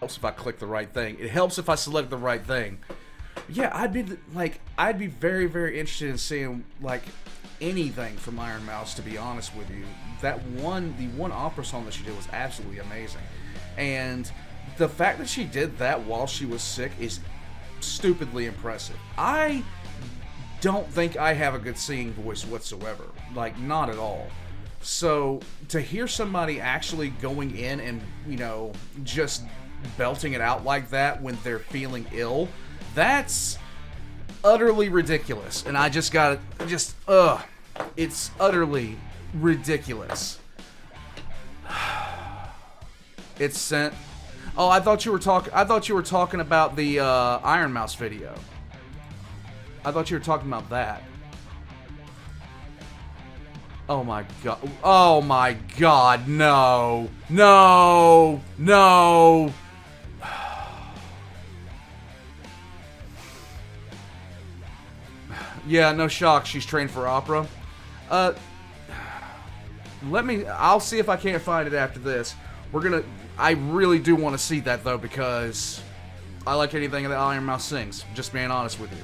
helps if I click the right thing. It helps if I select the right thing. Yeah, I'd be very, very interested in seeing like anything from Iron Mouse. To be honest with you, the one opera song that she did was absolutely amazing, and the fact that she did that while she was sick is stupidly impressive. I don't think I have a good singing voice whatsoever, like not at all. So to hear somebody actually going in and just belting it out like that when they're feeling ill, that's utterly ridiculous. And I just got it's utterly ridiculous. It's sent. Oh, I thought you were talking about the Iron Mouse video. I thought you were talking about that. Oh my god. Oh my god, no. No. No. Yeah, no shock. She's trained for opera. I'll see if I can't find it after this. I really do want to see that though, because I like anything that Iron Mouse sings. Just being honest with you.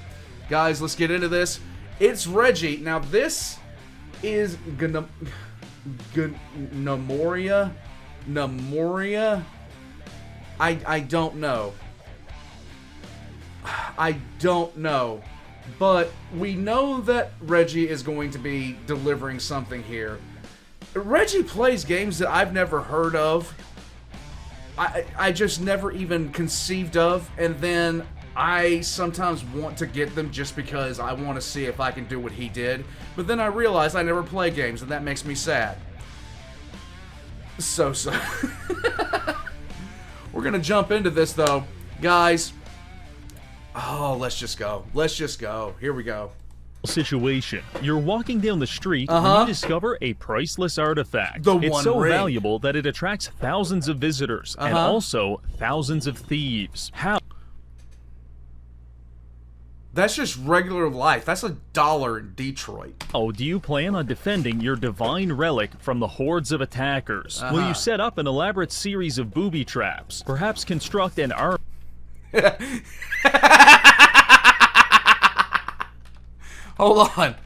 Guys, let's get into this. It's Reggie. Now this is Gnomoria? Gnomoria? I don't know. I don't know. But we know that Reggie is going to be delivering something here. Reggie plays games that I've never heard of. I just never even conceived of, and then I sometimes want to get them just because I want to see if I can do what he did, but then I realize I never play games, and that makes me sad. So. We're gonna jump into this though, guys. Oh, let's just go. Let's just go. Here we go. Situation. You're walking down the street and you discover a priceless artifact. It's so valuable that it attracts thousands of visitors and also thousands of thieves. How? That's just regular life. That's $1 in Detroit. Oh, do you plan on defending your divine relic from the hordes of attackers? Will you set up an elaborate series of booby traps? Perhaps construct an army? Hold on.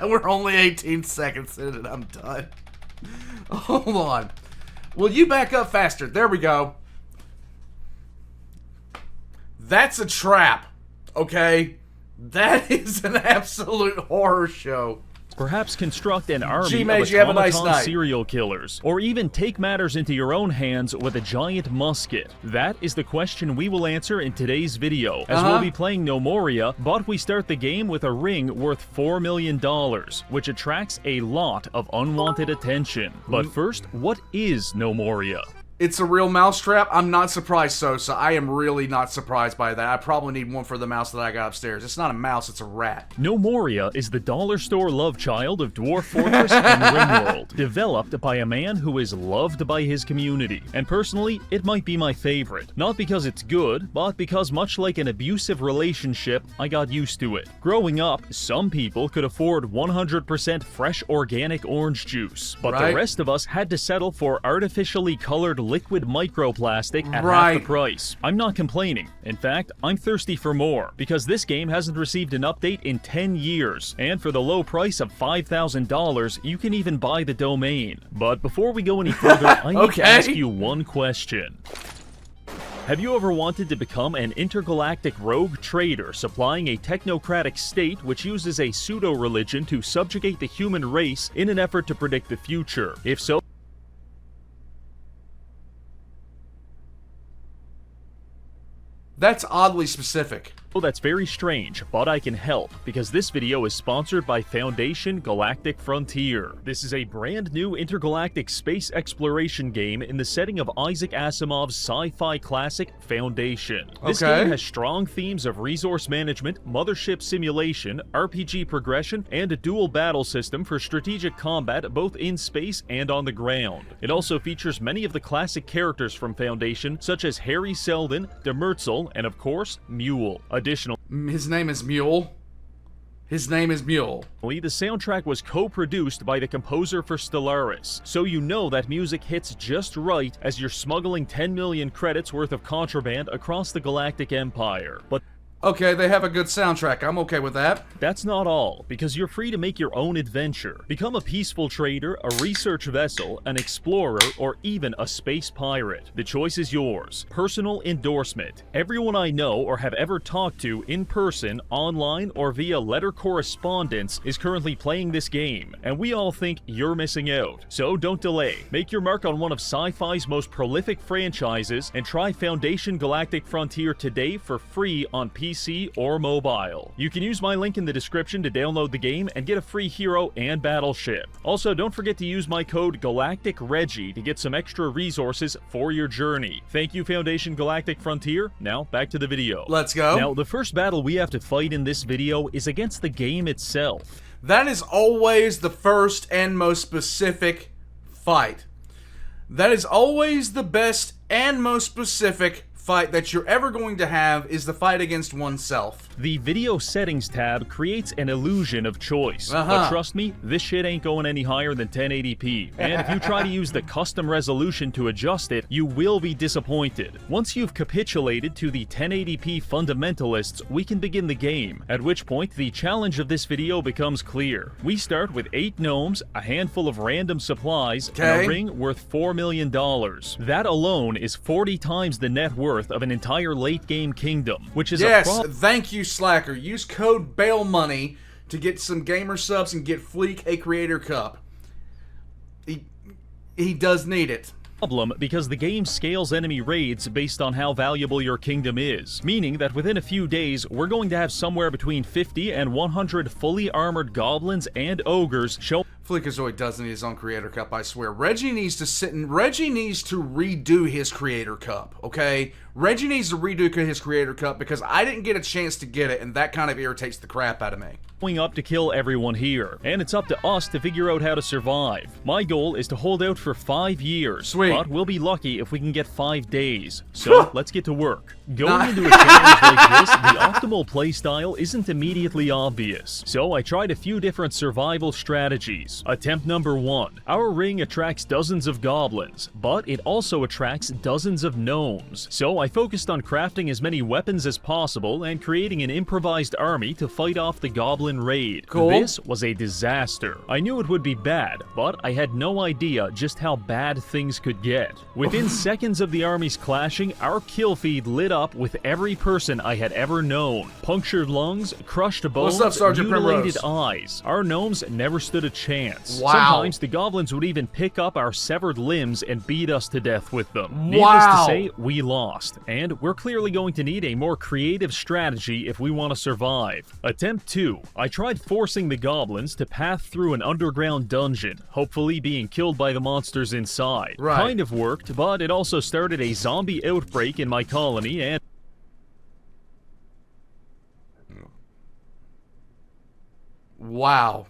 We're only 18 seconds in and I'm done. Hold on. Will you back up faster? There we go. That's a trap, okay? That is an absolute horror show. Perhaps construct an army G-Mage, of automaton serial killers, or even take matters into your own hands with a giant musket. That is the question we will answer in today's video, as we'll be playing Gnomoria, but we start the game with a ring worth $4 million, which attracts a lot of unwanted attention. But first, what is Gnomoria? It's a real mousetrap? I'm not surprised, Sosa. I am really not surprised by that. I probably need one for the mouse that I got upstairs. It's not a mouse, it's a rat. Gnomoria is the dollar store love child of Dwarf Fortress and Ringworld, developed by a man who is loved by his community. And personally, it might be my favorite. Not because it's good, but because much like an abusive relationship, I got used to it. Growing up, some people could afford 100% fresh organic orange juice, but the rest of us had to settle for artificially colored liquid microplastic at half the price. I'm not complaining. In fact, I'm thirsty for more, because this game hasn't received an update in 10 years, and for the low price of $5,000, you can even buy the domain. But before we go any further, I need to ask you one question. Have you ever wanted to become an intergalactic rogue trader supplying a technocratic state which uses a pseudo-religion to subjugate the human race in an effort to predict the future? If so, that's oddly specific. well, that's very strange, but I can help, because this video is sponsored by Foundation Galactic Frontier. This is a brand new intergalactic space exploration game in the setting of Isaac Asimov's sci-fi classic Foundation. This game has strong themes of resource management, mothership simulation, RPG progression, and a dual battle system for strategic combat both in space and on the ground. It also features many of the classic characters from Foundation, such as Harry Seldon, Demerzel, and of course, Mule. Additionally, his name is Mule. His name is Mule. The soundtrack was co-produced by the composer for Stellaris, so you know that music hits just right as you're smuggling 10 million credits worth of contraband across the Galactic Empire. But Okay, they have a good soundtrack. I'm okay with that. that's not all, because you're free to make your own adventure. Become a peaceful trader, a research vessel, an explorer, or even a space pirate. The choice is yours. Personal endorsement. Everyone I know or have ever talked to in person, online, or via letter correspondence is currently playing this game, and we all think you're missing out. So don't delay. Make your mark on one of sci-fi's most prolific franchises and try Foundation Galactic Frontier today for free on PC or mobile. You can use my link in the description to download the game and get a free hero and battleship. Also, don't forget to use my code Galactic Reggie to get some extra resources for your journey. Thank you, Foundation Galactic Frontier. Now, back to the video. Let's go. Now, the first battle we have to fight in this video is against the game itself. That is always the first and most specific fight. That is always the best and most specific fight that you're ever going to have, is the fight against oneself. The video settings tab creates an illusion of choice, but trust me, this shit ain't going any higher than 1080p, and if you try to use the custom resolution to adjust it, you will be disappointed. Once you've capitulated to the 1080p fundamentalists, we can begin the game, at which point the challenge of this video becomes clear. We start with 8 gnomes, a handful of random supplies, and a ring worth $4 million. That alone is 40 times the net worth of an entire late-game kingdom, which is Thank you, Slacker. Use code BAILMONEY to get some gamer subs and get Fleek a Creator Cup. He does need it. Problem because the game scales enemy raids based on how valuable your kingdom is, meaning that within a few days we're going to have somewhere between 50 and 100 fully armored goblins and ogres show. Fleekazoid does need his own Creator Cup, I swear. Reggie needs to redo his Creator Cup, okay? Reggie needs to redo his Creator Cup because I didn't get a chance to get it, and that kind of irritates the crap out of me. Up to kill everyone here, and it's up to us to figure out how to survive. My goal is to hold out for 5 years, Sweet. But we'll be lucky if we can get 5 days. So let's get to work. Going into a challenge like this, the optimal playstyle isn't immediately obvious, so I tried a few different survival strategies. Attempt number 1. Our ring attracts dozens of goblins, but it also attracts dozens of gnomes, so I focused on crafting as many weapons as possible and creating an improvised army to fight off the goblin raid. Cool. This was a disaster. I knew it would be bad, but I had no idea just how bad things could get. Within seconds of the armies clashing, our kill feed lit up with every person I had ever known. Punctured lungs, crushed bones, What's up, Sergeant mutilated Primrose? eyes. Our gnomes never stood a chance. Wow. Sometimes the goblins would even pick up our severed limbs and beat us to death with them. Wow. Needless to say, we lost, and we're clearly going to need a more creative strategy if we want to survive. Attempt 2. I tried forcing the goblins to path through an underground dungeon, hopefully being killed by the monsters inside. Right. Kind of worked, but it also started a zombie outbreak in my colony and Wow.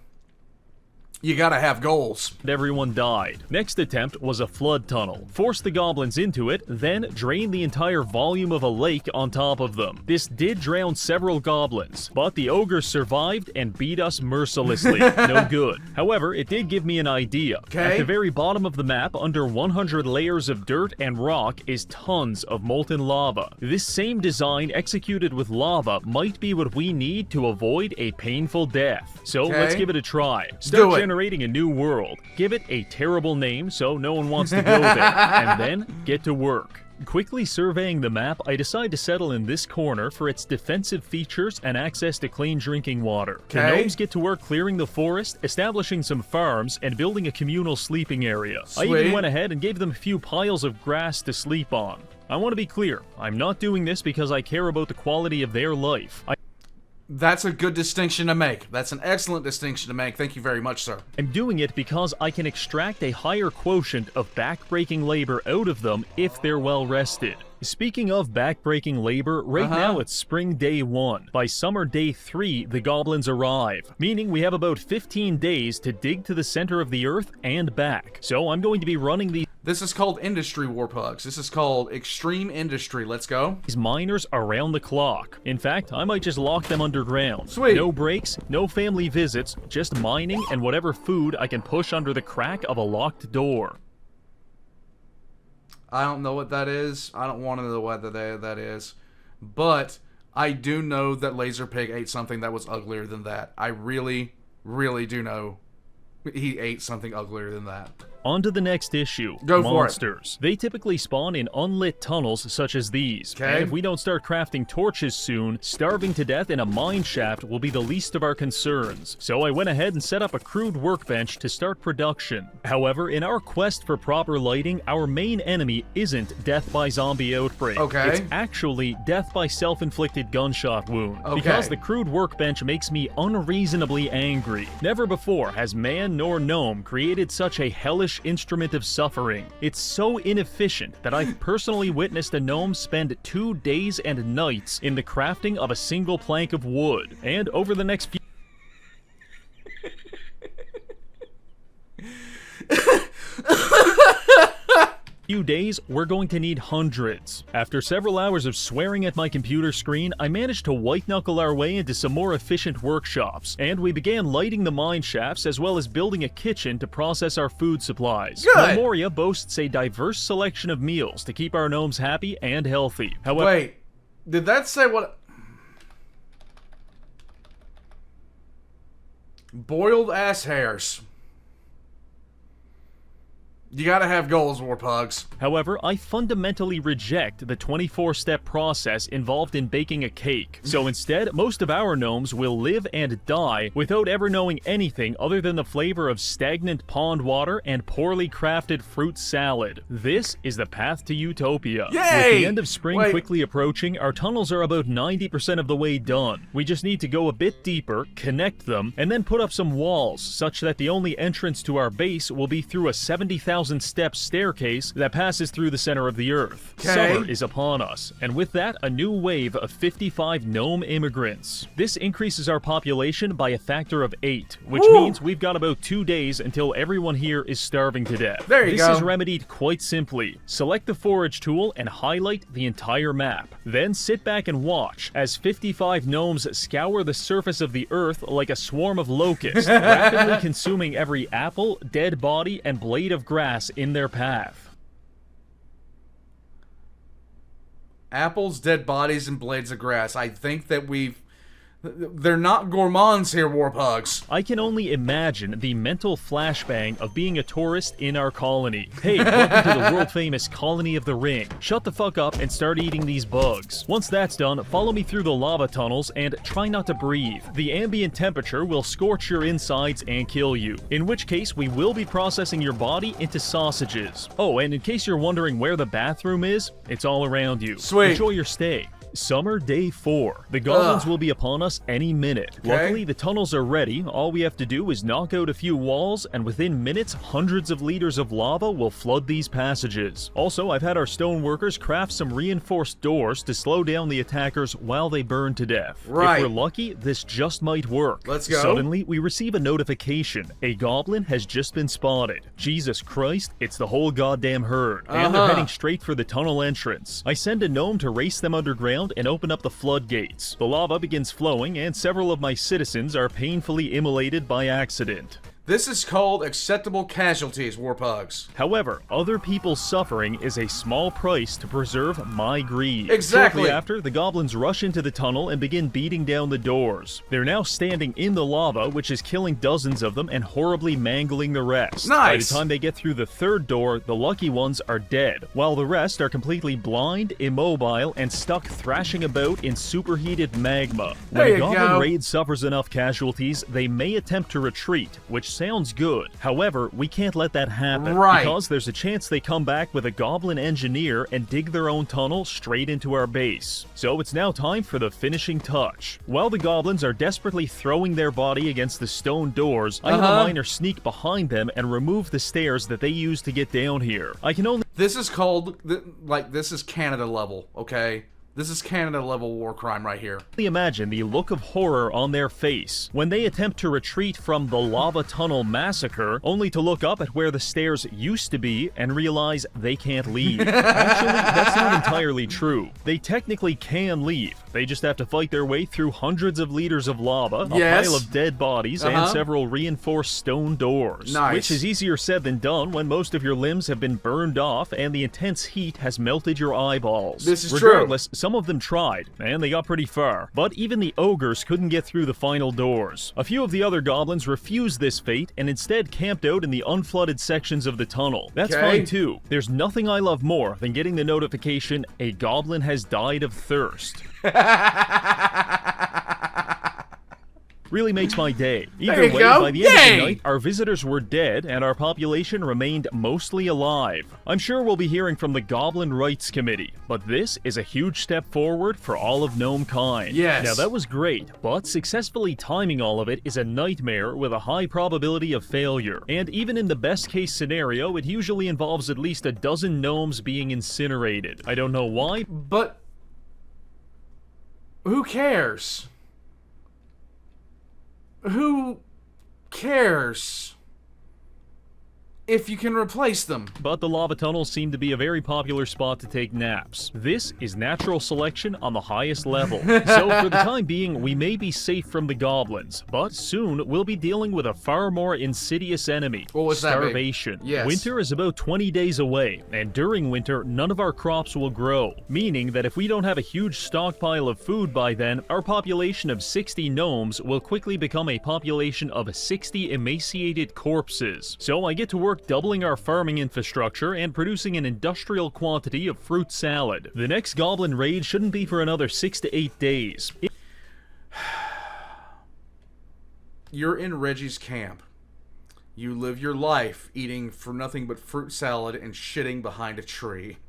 You gotta have goals. everyone died. Next attempt was a flood tunnel. Force the goblins into it, then drain the entire volume of a lake on top of them. This did drown several goblins, but the ogres survived and beat us mercilessly. No good. However, it did give me an idea. At the very bottom of the map, under 100 layers of dirt and rock, is tons of molten lava. This same design executed with lava might be what we need to avoid a painful death. So let's give it a try. Do it. Generating a new world. Give it a terrible name so no one wants to go there, and then get to work. Quickly surveying the map, I decide to settle in this corner for its defensive features and access to clean drinking water. The gnomes get to work clearing the forest, establishing some farms, and building a communal sleeping area. Sweet. I even went ahead and gave them a few piles of grass to sleep on. I want to be clear, I'm not doing this because I care about the quality of their life. That's a good distinction to make. That's an excellent distinction to make. Thank you very much, sir. I'm doing it because I can extract a higher quotient of backbreaking labor out of them if they're well rested. Speaking of backbreaking labor, right now it's spring day 1. By summer day 3, the goblins arrive, meaning we have about 15 days to dig to the center of the earth and back. So I'm going to be running these. This is called industry, Warpugs. This is called extreme industry. Let's go. These miners around the clock. In fact, I might just lock them underground. Sweet. No breaks, no family visits, just mining and whatever food I can push under the crack of a locked door. I don't know what that is. I don't want to know what that is. But I do know that Laserpig ate something that was uglier than that. I really, really do know he ate something uglier than that. On to the next issue. Go for it. Monsters. They typically spawn in unlit tunnels such as these. Okay. And if we don't start crafting torches soon, starving to death in a mine shaft will be the least of our concerns. So I went ahead and set up a crude workbench to start production. However, in our quest for proper lighting, our main enemy isn't death by zombie outbreak. Okay. It's actually death by self-inflicted gunshot wound. Okay. Because the crude workbench makes me unreasonably angry. Never before has man nor gnome created such a hellish instrument of suffering. It's so inefficient that I've personally witnessed a gnome spend 2 days and nights in the crafting of a single plank of wood. And over the next few days, we're going to need hundreds. After several hours of swearing at my computer screen, I managed to white-knuckle our way into some more efficient workshops, and we began lighting the mine shafts as well as building a kitchen to process our food supplies. Good. Gnomoria boasts a diverse selection of meals to keep our gnomes happy and healthy. However, Wait, did that say what? Boiled ass hairs. You gotta have goals, Warpugs. However, I fundamentally reject the 24-step process involved in baking a cake. So instead, most of our gnomes will live and die without ever knowing anything other than the flavor of stagnant pond water and poorly crafted fruit salad. This is the path to utopia. Yay! With the end of spring quickly approaching, our tunnels are about 90% of the way done. We just need to go a bit deeper, connect them, and then put up some walls such that the only entrance to our base will be through a 70,000 step staircase that passes through the center of the earth. Okay. Summer is upon us, and with that, a new wave of 55 gnome immigrants. This increases our population by a factor of 8, which means we've got about 2 days until everyone here is starving to death. There you go. This is remedied quite simply. Select the forage tool and highlight the entire map. Then sit back and watch as 55 gnomes scour the surface of the earth like a swarm of locusts, rapidly consuming every apple, dead body, and blade of grass in their path. Apples, dead bodies, and blades of grass. I think that they're not gourmands here, Warpugs. I can only imagine the mental flashbang of being a tourist in our colony. Hey, welcome to the world-famous Colony of the Ring. Shut the fuck up and start eating these bugs. Once that's done, follow me through the lava tunnels and try not to breathe. The ambient temperature will scorch your insides and kill you, in which case we will be processing your body into sausages. Oh, and in case you're wondering where the bathroom is, it's all around you. Sweet. Enjoy your stay. Summer Day 4. The goblins will be upon us any minute. Okay. Luckily, the tunnels are ready. All we have to do is knock out a few walls, and within minutes, hundreds of liters of lava will flood these passages. Also, I've had our stoneworkers craft some reinforced doors to slow down the attackers while they burn to death. Right. If we're lucky, this just might work. Let's go. Suddenly, we receive a notification. A goblin has just been spotted. Jesus Christ, it's the whole goddamn herd. And they're heading straight for the tunnel entrance. I send a gnome to race them underground and open up the floodgates. The lava begins flowing, and several of my citizens are painfully immolated by accident. This is called acceptable casualties, Warpugs. However, other people's suffering is a small price to preserve my greed. Exactly. Shortly after, the goblins rush into the tunnel and begin beating down the doors. They're now standing in the lava, which is killing dozens of them and horribly mangling the rest. Nice. By the time they get through the third door, the lucky ones are dead, while the rest are completely blind, immobile, and stuck thrashing about in superheated magma. There When you a goblin go. raid suffers enough casualties, they may attempt to retreat, which sounds good. However, we can't let that happen, Right. because there's a chance they come back with a goblin engineer and dig their own tunnel straight into our base. So it's now time for the finishing touch. While the goblins are desperately throwing their body against the stone doors, I have a miner sneak behind them and remove the stairs that they use to get down here. I can only This is called, this is Canada level, okay? This is Canada level war crime right here. Imagine the look of horror on their face when they attempt to retreat from the lava tunnel massacre, only to look up at where the stairs used to be and realize they can't leave. Actually, that's not entirely true. They technically can leave. They just have to fight their way through hundreds of liters of lava, a pile of dead bodies, and several reinforced stone doors. Nice. Which is easier said than done when most of your limbs have been burned off and the intense heat has melted your eyeballs. This is Regardless, true. some of them tried, and they got pretty far. But even the ogres couldn't get through the final doors. A few of the other goblins refused this fate and instead camped out in the unflooded sections of the tunnel. That's fine too. There's nothing I love more than getting the notification, a goblin has died of thirst. Really makes my day. Either way, by the end of the night, our visitors were dead and our population remained mostly alive. I'm sure we'll be hearing from the Goblin Rights Committee, but this is a huge step forward for all of gnome kind. Yes. Now that was great, but successfully timing all of it is a nightmare with a high probability of failure. And even in the best case scenario, it usually involves at least a dozen gnomes being incinerated. I don't know why, but who cares? Who cares if you can replace them? but the lava tunnels seem to be a very popular spot to take naps. This is natural selection on the highest level. So for the time being, we may be safe from the goblins, but soon we'll be dealing with a far more insidious enemy, starvation. Yes. Winter is about 20 days away, and during winter, none of our crops will grow, meaning that if we don't have a huge stockpile of food by then, our population of 60 gnomes will quickly become a population of 60 emaciated corpses. So I get to work doubling our farming infrastructure and producing an industrial quantity of fruit salad. The next goblin raid shouldn't be for another 6 to 8 days. You're in Reggie's camp. You live your life eating for nothing but fruit salad and shitting behind a tree,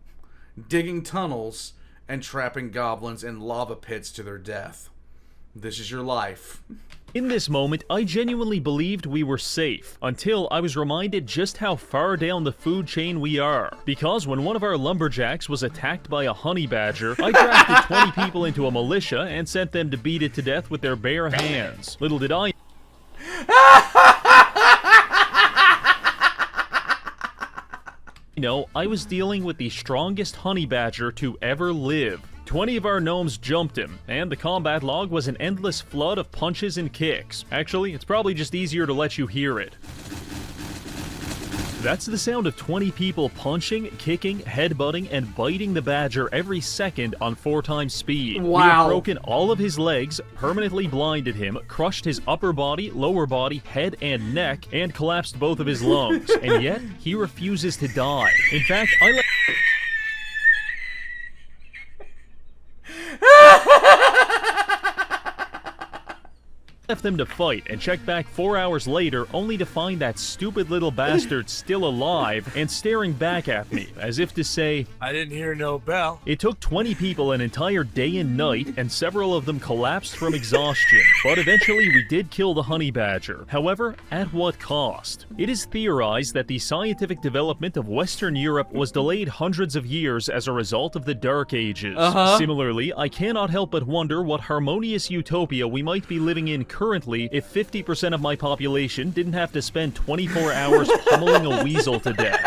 digging tunnels and trapping goblins in lava pits to their death. This is your life. In this moment, I genuinely believed we were safe, until I was reminded just how far down the food chain we are. Because when one of our lumberjacks was attacked by a honey badger, I drafted 20 people into a militia and sent them to beat it to death with their bare hands. Little did I know, I was dealing with the strongest honey badger to ever live. 20 of our gnomes jumped him, and the combat log was an endless flood of punches and kicks. Actually, it's probably just easier to let you hear it. That's the sound of 20 people punching, kicking, headbutting, and biting the badger every second on 4 times speed. Wow. We have broken all of his legs, permanently blinded him, crushed his upper body, lower body, head, and neck, and collapsed both of his lungs. And yet, he refuses to die. In fact, I let them to fight and checked back 4 hours later only to find that stupid little bastard still alive and staring back at me as if to say, I didn't hear no bell. It took 20 people an entire day and night, and several of them collapsed from exhaustion. But eventually we did kill the honey badger. However, at what cost? It is theorized that the scientific development of Western Europe was delayed hundreds of years as a result of the Dark Ages. Similarly, I cannot help but wonder what harmonious utopia we might be living in currently if 50% of my population didn't have to spend 24 hours pummeling a weasel to death.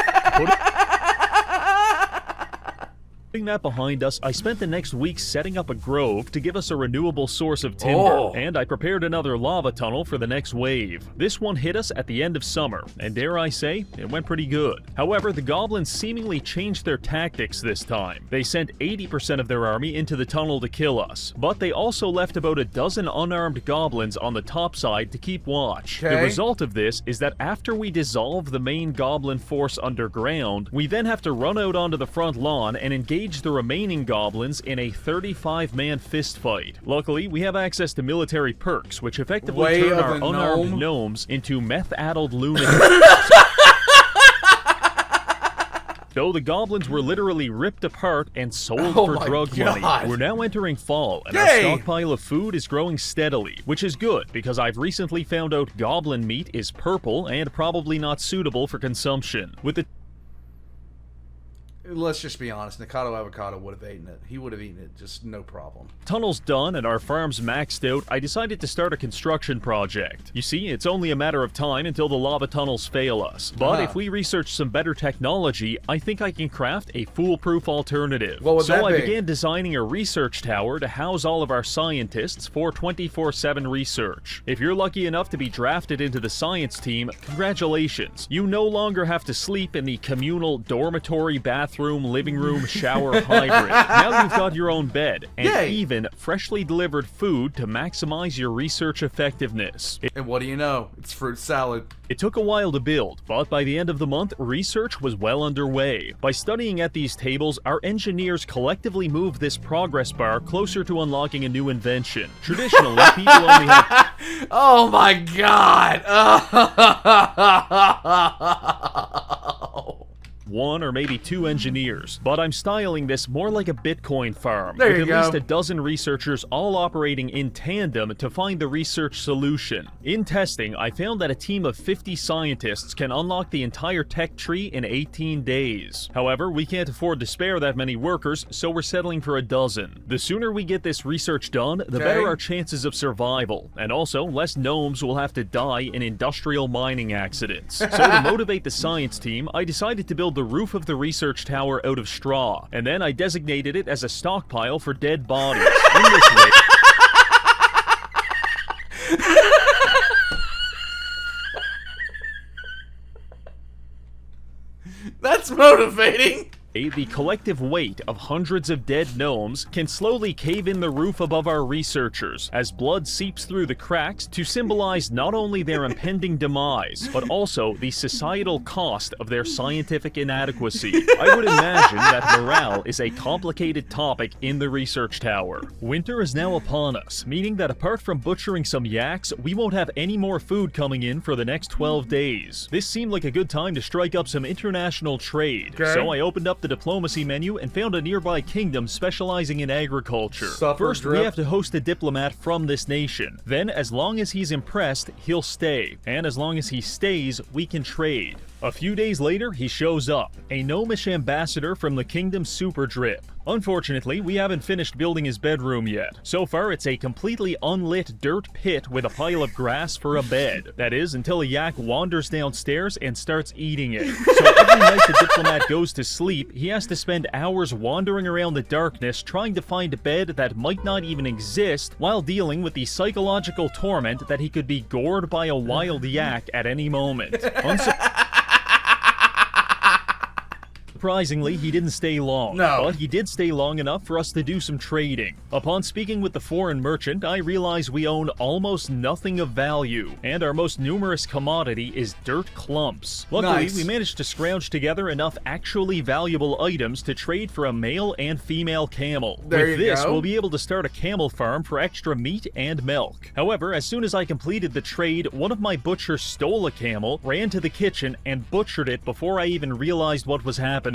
Putting that behind us, I spent the next week setting up a grove to give us a renewable source of timber, and I prepared another lava tunnel for the next wave. This one hit us at the end of summer, and dare I say, it went pretty good. However, the goblins seemingly changed their tactics this time. They sent 80% of their army into the tunnel to kill us, but they also left about a dozen unarmed goblins on the top side to keep watch. The result of this is that after we dissolve the main goblin force underground, we then have to run out onto the front lawn and engage the remaining goblins in a 35-man fistfight. Luckily, we have access to military perks, which effectively turn our unarmed gnomes into meth-addled lunatics. So the goblins were literally ripped apart and sold for drug money. We're now entering fall, and our stockpile of food is growing steadily, which is good, because I've recently found out goblin meat is purple and probably not suitable for consumption. With the let's just be honest, Nikado Avocado would have eaten it. He would have eaten it, just no problem. Tunnels done and our farms maxed out, I decided to start a construction project. You see, it's only a matter of time until the lava tunnels fail us. But if we research some better technology, I think I can craft a foolproof alternative. What would that So I be? began designing a research tower to house all of our scientists for 24/7 research. If you're lucky enough to be drafted into the science team, congratulations. You no longer have to sleep in the communal dormitory, bathroom, living room, shower hybrid. Now you've got your own bed, and Yay. even freshly delivered food to maximize your research effectiveness. And what do you know? It's fruit salad. It took a while to build, but by the end of the month, research was well underway. By studying at these tables, our engineers collectively moved this progress bar closer to unlocking a new invention. Traditionally, people only have Oh my god! one or maybe two engineers, but I'm styling this more like a Bitcoin farm, There with you at go. least a dozen researchers all operating in tandem to find the research solution. In testing, I found that a team of 50 scientists can unlock the entire tech tree in 18 days. However, we can't afford to spare that many workers, so we're settling for a dozen. The sooner we get this research done, the better our chances of survival, and also less gnomes will have to die in industrial mining accidents. So to motivate the science team, I decided to build the roof of the research tower out of straw, and then I designated it as a stockpile for dead bodies. In this way, That's motivating! the collective weight of hundreds of dead gnomes can slowly cave in the roof above our researchers as blood seeps through the cracks to symbolize not only their impending demise, but also the societal cost of their scientific inadequacy. I would imagine that morale is a complicated topic in the research tower. Winter is now upon us, meaning that apart from butchering some yaks, we won't have any more food coming in for the next 12 days. This seemed like a good time to strike up some international trade, so I opened up the diplomacy menu and found a nearby kingdom specializing in agriculture. First, we have to host a diplomat from this nation. Then, as long as he's impressed, he'll stay. And as long as he stays, we can trade. A few days later, he shows up, a gnomish ambassador from the kingdom Superdrip. Unfortunately, we haven't finished building his bedroom yet. So far, it's a completely unlit dirt pit with a pile of grass for a bed. That is, until a yak wanders downstairs and starts eating it. So every night the diplomat goes to sleep, he has to spend hours wandering around the darkness trying to find a bed that might not even exist, while dealing with the psychological torment that he could be gored by a wild yak at any moment. Surprisingly, he didn't stay long, but he did stay long enough for us to do some trading. Upon speaking with the foreign merchant, I realized we own almost nothing of value, and our most numerous commodity is dirt clumps. Luckily, we managed to scrounge together enough actually valuable items to trade for a male and female camel. With this, we'll be able to start a camel farm for extra meat and milk. However, as soon as I completed the trade, one of my butchers stole a camel, ran to the kitchen, and butchered it before I even realized what was happening.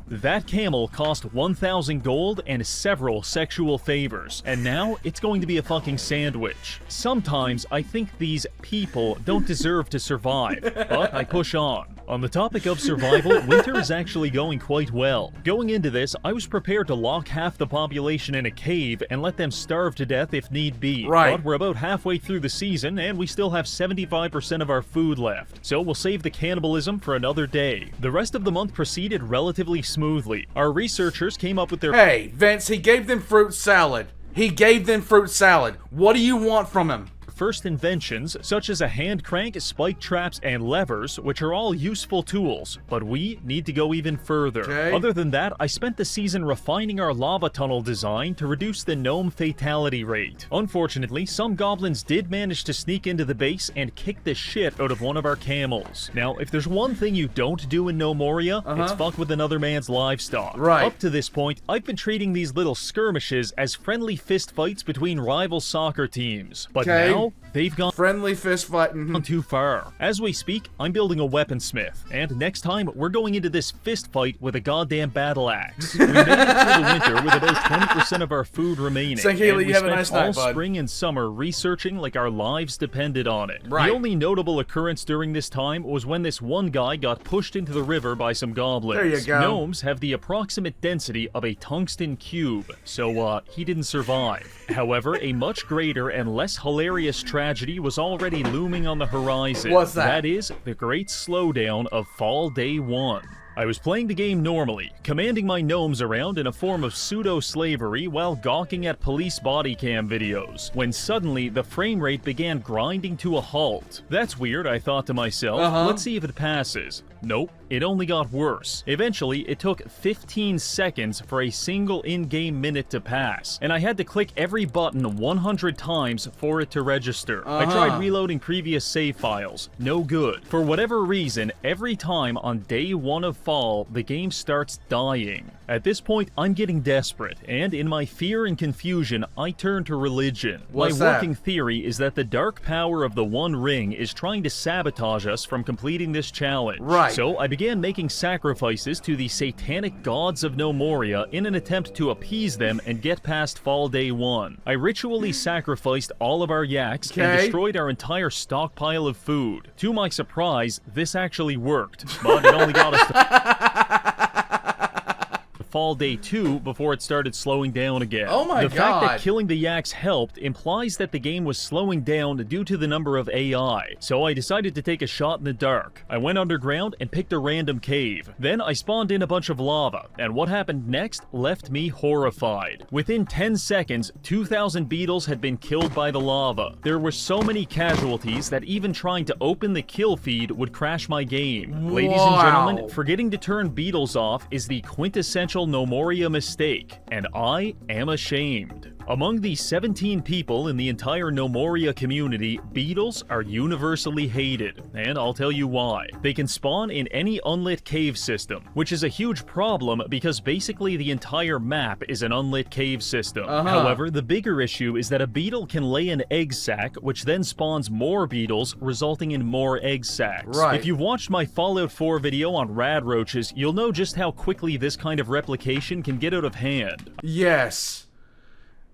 That camel cost 1,000 gold and several sexual favors, and now it's going to be a fucking sandwich. Sometimes I think these people don't deserve to survive, but I push on. On the topic of survival, winter is actually going quite well. Going into this, I was prepared to lock half the population in a cave and let them starve to death if need be. But we're about halfway through the season, and we still have 75% of our food left, so we'll save the cannibalism for another day. The rest of the month proceeded relatively smoothly. Our researchers came up with their— Hey, Vince, he gave them fruit salad. He gave them fruit salad. What do you want from him? first inventions, such as a hand crank, spike traps, and levers, which are all useful tools, but we need to go even further. Other than that, I spent the season refining our lava tunnel design to reduce the gnome fatality rate. Unfortunately, some goblins did manage to sneak into the base and kick the shit out of one of our camels. Now, if there's one thing you don't do in Gnomoria, it's fuck with another man's livestock. Up to this point, I've been treating these little skirmishes as friendly fist fights between rival soccer teams. But now, they've gone Friendly fist fighting. too far. As we speak, I'm building a weaponsmith, and next time we're going into this fist fight with a goddamn battle axe. We made it through the winter with about 20% of our food remaining, St. Haley, and you have a spent nice all night, bud. spring and summer researching like our lives depended on it. Right. The only notable occurrence during this time was when this one guy got pushed into the river by some goblins. There you go. Gnomes have the approximate density of a tungsten cube, so he didn't survive. However, a much greater and less hilarious tragedy was already looming on the horizon. What's that? That is the great slowdown of Fall Day 1. I was playing the game normally, commanding my gnomes around in a form of pseudo-slavery while gawking at police body cam videos, when suddenly the frame rate began grinding to a halt. That's weird, I thought to myself. Let's see if it passes. Nope, it only got worse. Eventually, it took 15 seconds for a single in-game minute to pass, and I had to click every button 100 times for it to register. I tried reloading previous save files. No good. For whatever reason, every time on day 1 of fall, the game starts dying. At this point, I'm getting desperate, and in my fear and confusion, I turn to religion. What's my that? working theory is that the dark power of the One Ring is trying to sabotage us from completing this challenge. Right. So I began making sacrifices to the satanic gods of Gnomoria in an attempt to appease them and get past Fall Day 1. I ritually sacrificed all of our yaks and destroyed our entire stockpile of food. To my surprise, this actually worked, but it only got us to Fall Day 2 before it started slowing down again. Oh my The fact that God. killing the yaks helped implies that the game was slowing down due to the number of AI, so I decided to take a shot in the dark. I went underground and picked a random cave. Then I spawned in a bunch of lava, and what happened next left me horrified. Within 10 seconds, 2,000 beetles had been killed by the lava. There were so many casualties that even trying to open the kill feed would crash my game. Ladies and gentlemen, forgetting to turn beetles off is the quintessential Gnomoria mistake, and I am ashamed. Among the 17 people in the entire Gnomoria community, beetles are universally hated, and I'll tell you why. They can spawn in any unlit cave system, which is a huge problem because basically the entire map is an unlit cave system. However, the bigger issue is that a beetle can lay an egg sac, which then spawns more beetles, resulting in more egg sacs. Right. If you've watched my Fallout 4 video on rad roaches, you'll know just how quickly this kind of replication can get out of hand. Yes.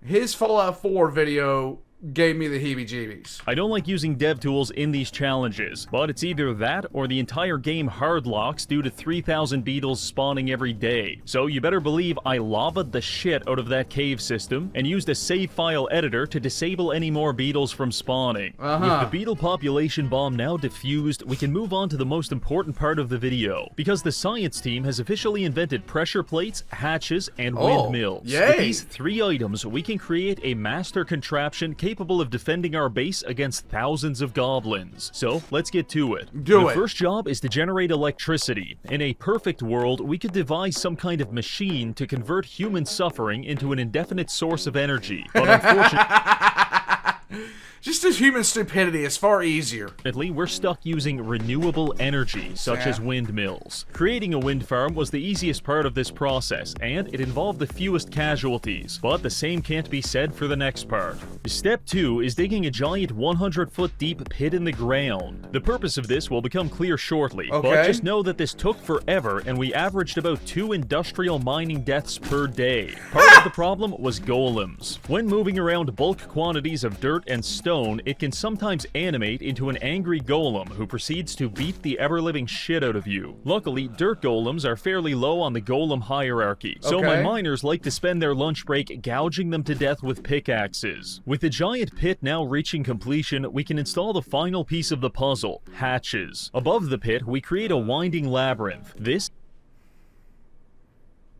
His Fallout 4 video gave me the heebie-jeebies. I don't like using dev tools in these challenges, but it's either that or the entire game hard locks due to 3,000 beetles spawning every day. So you better believe I lava'd the shit out of that cave system and used a save file editor to disable any more beetles from spawning. With the beetle population bomb now defused, we can move on to the most important part of the video, because the science team has officially invented pressure plates, hatches, and windmills. yay. With these 3 items, we can create a master contraption capable of defending our base against thousands of goblins. So, let's get to it. The first job is to generate electricity. In a perfect world, we could devise some kind of machine to convert human suffering into an indefinite source of energy. But unfortunately, Just as human stupidity is far easier. we're stuck using renewable energy, such as windmills. Creating a wind farm was the easiest part of this process, and it involved the fewest casualties, but the same can't be said for the next part. Step 2 is digging a giant 100-foot deep pit in the ground. The purpose of this will become clear shortly, but just know that this took forever, and we averaged about 2 industrial mining deaths per day. Part of the problem was golems. When moving around bulk quantities of dirt and stone, it can sometimes animate into an angry golem who proceeds to beat the ever-living shit out of you. Luckily, dirt golems are fairly low on the golem hierarchy, so my miners like to spend their lunch break gouging them to death with pickaxes. With the giant pit now reaching completion, we can install the final piece of the puzzle, hatches. Above the pit, we create a winding labyrinth. This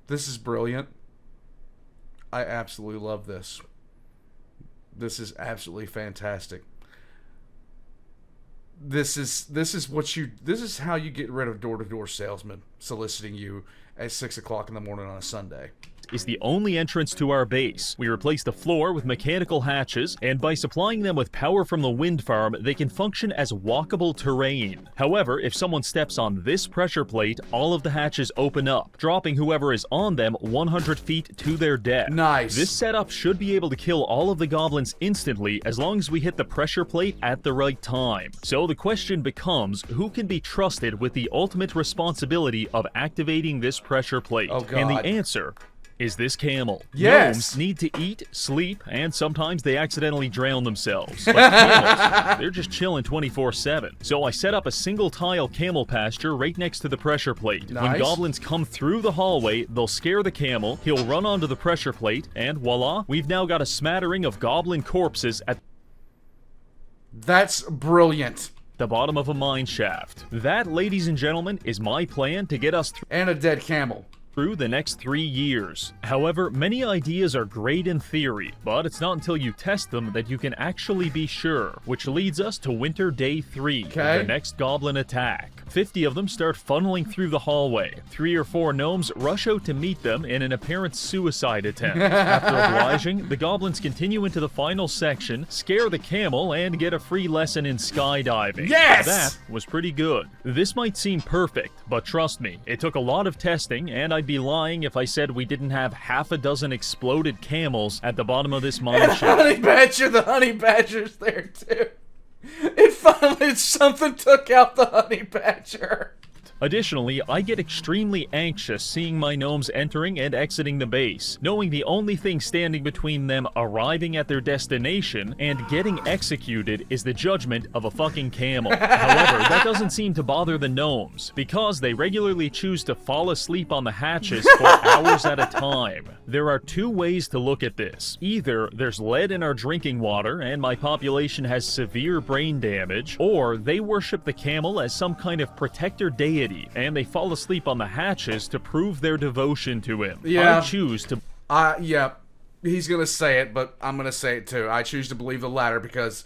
is brilliant. I absolutely love this. This is absolutely fantastic. This is how you get rid of door-to-door salesmen soliciting you at 6 o'clock in the morning on a Sunday. is the only entrance to our base. We replace the floor with mechanical hatches, and by supplying them with power from the wind farm, they can function as walkable terrain. However, if someone steps on this pressure plate, all of the hatches open up, dropping whoever is on them 100 feet to their death. Nice. This setup should be able to kill all of the goblins instantly as long as we hit the pressure plate at the right time. So the question becomes, who can be trusted with the ultimate responsibility of activating this pressure plate? Oh, God. And the answer is this camel. Yes. Gnomes need to eat, sleep, and sometimes they accidentally drown themselves. But camels, they're just chilling 24/7. So I set up a single tile camel pasture right next to the pressure plate. Nice. When goblins come through the hallway, they'll scare the camel, he'll run onto the pressure plate, and voila, we've now got a smattering of goblin corpses at That's brilliant. the bottom of a mine shaft. That, ladies and gentlemen, is my plan to get us And a dead camel. through the next 3 years. However, many ideas are great in theory, but it's not until you test them that you can actually be sure, which leads us to Winter Day 3, the next goblin attack. 50 of them start funneling through the hallway. 3 or 4 gnomes rush out to meet them in an apparent suicide attempt. After obliging, the goblins continue into the final section, scare the camel, and get a free lesson in skydiving. Yes! That was pretty good. This might seem perfect, but trust me, it took a lot of testing, and I'd be lying if I said we didn't have half a dozen exploded camels at the bottom of this mine shaft. The honey badger's there too. Something took out the honey badger. Additionally, I get extremely anxious seeing my gnomes entering and exiting the base, knowing the only thing standing between them arriving at their destination and getting executed is the judgment of a fucking camel. However, that doesn't seem to bother the gnomes, because they regularly choose to fall asleep on the hatches for hours at a time. There are 2 ways to look at this. Either there's lead in our drinking water and my population has severe brain damage, or they worship the camel as some kind of protector deity, and they fall asleep on the hatches to prove their devotion to him. Yeah. I choose to... Yeah, he's gonna say it, but I'm gonna say it too. I choose to believe the latter because,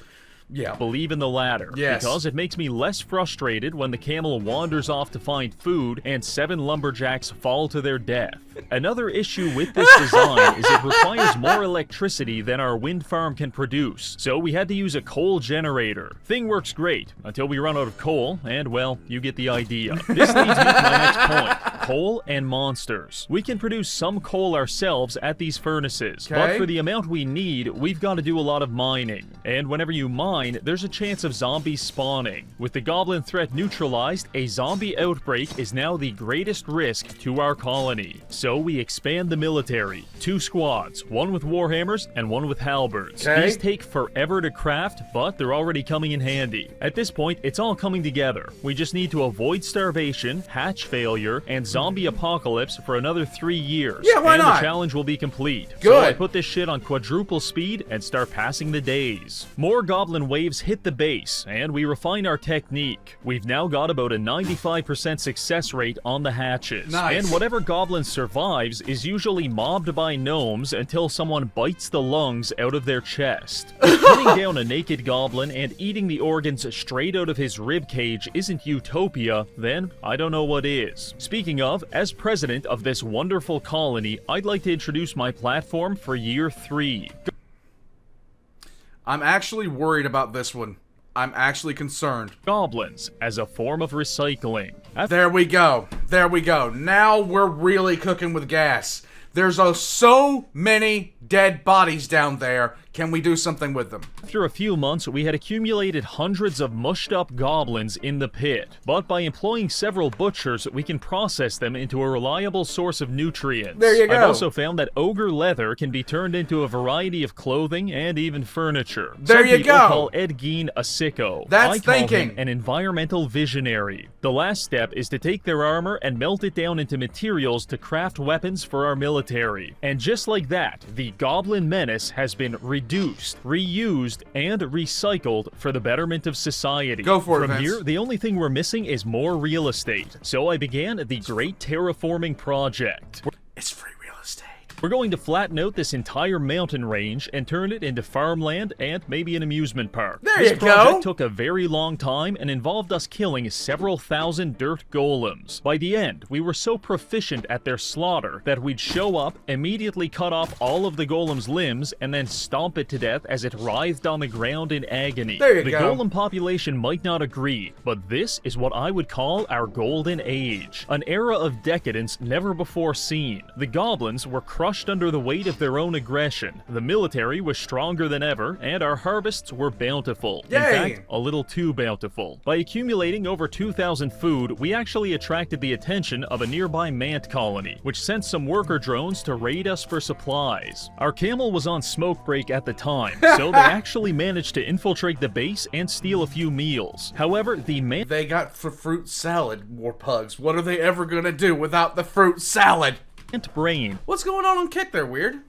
believe in the latter. Yes. Because it makes me less frustrated when the camel wanders off to find food and 7 lumberjacks fall to their death. Another issue with this design is it requires more electricity than our wind farm can produce, so we had to use a coal generator. Thing works great, until we run out of coal, and well, you get the idea. This leads me to my next point. Coal and monsters. We can produce some coal ourselves at these furnaces, but for the amount we need, we've got to do a lot of mining. And whenever you mine, there's a chance of zombies spawning. With the goblin threat neutralized, a zombie outbreak is now the greatest risk to our colony. So we expand the military. 2 squads, one with warhammers and one with halberds. These take forever to craft, but they're already coming in handy. At this point, it's all coming together. We just need to avoid starvation, hatch failure, and zombie apocalypse for another 3 years. Yeah, why and not? the challenge will be complete. Good. So I put this shit on quadruple speed and start passing the days. More goblin waves hit the base, and we refine our technique. We've now got about a 95% success rate on the hatches. Nice. And whatever goblin survives is usually mobbed by gnomes until someone bites the lungs out of their chest. If cutting down a naked goblin and eating the organs straight out of his rib cage isn't utopia, then I don't know what is. Speaking of, as president of this wonderful colony, I'd like to introduce my platform for year 3. I'm actually worried about this one. I'm actually concerned. Goblins as a form of recycling. There we go. There we go. Now we're really cooking with gas. There's so many dead bodies down there. Can we do something with them? After a few months, we had accumulated hundreds of mushed up goblins in the pit. But by employing several butchers, we can process them into a reliable source of nutrients. There you go. I've also found that ogre leather can be turned into a variety of clothing and even furniture. There you go. Some people call Ed Gein a sicko. That's I call thinking. him an environmental visionary. The last step is to take their armor and melt it down into materials to craft weapons for our military. And just like that, the Goblin Menace has been reduced, reused, and recycled for the betterment of society. Go for it, From Vince. here, the only thing we're missing is more real estate. So I began the Great Terraforming Project. It's free real estate. We're going to flatten out this entire mountain range and turn it into farmland and maybe an amusement park. This project took a very long time and involved us killing several thousand dirt golems. By the end, we were so proficient at their slaughter that we'd show up, immediately cut off all of the golem's limbs, and then stomp it to death as it writhed on the ground in agony. There you the go. golem population might not agree, but this is what I would call our golden age. An era of decadence never before seen. The goblins were crushed under the weight of their own aggression. The military was stronger than ever, and our harvests were bountiful. Yay! In fact, a little too bountiful. By accumulating over 2,000 food, we actually attracted the attention of a nearby mant colony, which sent some worker drones to raid us for supplies. Our camel was on smoke break at the time, so they actually managed to infiltrate the base and steal a few meals. However, the man- They got fruit salad, war pugs. What are they ever gonna do without the fruit salad? brain What's going on Kick there, Weird?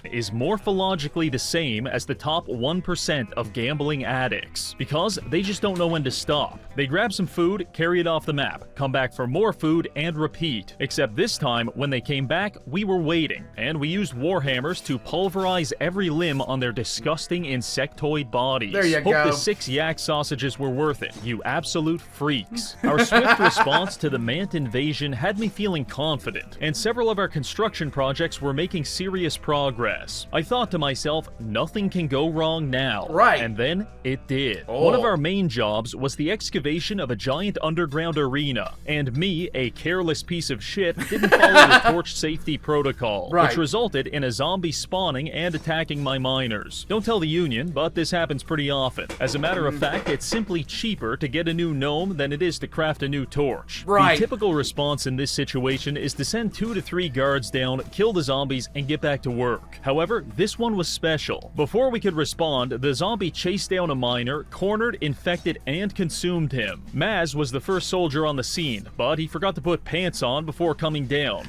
is morphologically the same as the top 1% of gambling addicts, because they just don't know when to stop. They grab some food, carry it off the map, come back for more food, and repeat. Except this time, when they came back, we were waiting, and we used warhammers to pulverize every limb on their disgusting insectoid bodies. There you Hope go. the 6 yak sausages were worth it, you absolute freaks. Our swift response to the Mant invasion had me feeling confident, and several of our construction projects were making serious progress. I thought to myself, nothing can go wrong now. Right. And then it did. Oh. One of our main jobs was the excavation of a giant underground arena, and me, a careless piece of shit, didn't follow the torch safety protocol, Right. which resulted in a zombie spawning and attacking my miners. Don't tell the Union, but this happens pretty often. As a matter of fact, it's simply cheaper to get a new gnome than it is to craft a new torch. Right. The typical response in this situation is to send 2 to 3 guards down, kill the zombies, and get back to work. However, this one was special. Before we could respond, the zombie chased down a miner, cornered, infected, and consumed him. Maz was the first soldier on the scene, but he forgot to put pants on before coming down.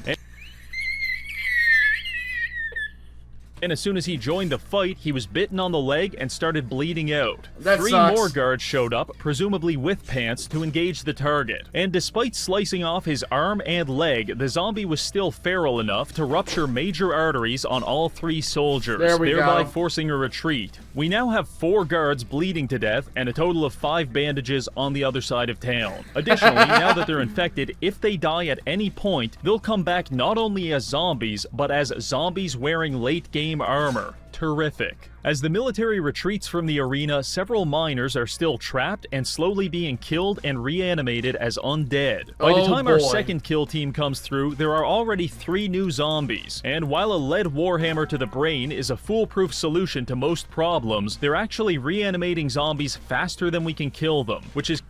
And as soon as he joined the fight, he was bitten on the leg and started bleeding out. That 3 sucks. more guards showed up, presumably with pants, to engage the target. And despite slicing off his arm and leg, the zombie was still feral enough to rupture major arteries on all 3 soldiers, There we thereby go. forcing a retreat. We now have 4 guards bleeding to death and a total of 5 bandages on the other side of town. Additionally, now that they're infected, if they die at any point, they'll come back not only as zombies, but as zombies wearing late-game armor. Terrific. As the military retreats from the arena, several miners are still trapped and slowly being killed and reanimated as undead. By the Oh, time our boy. second kill team comes through, there are already 3 new zombies. And while a lead warhammer to the brain is a foolproof solution to most problems, they're actually reanimating zombies faster than we can kill them, which is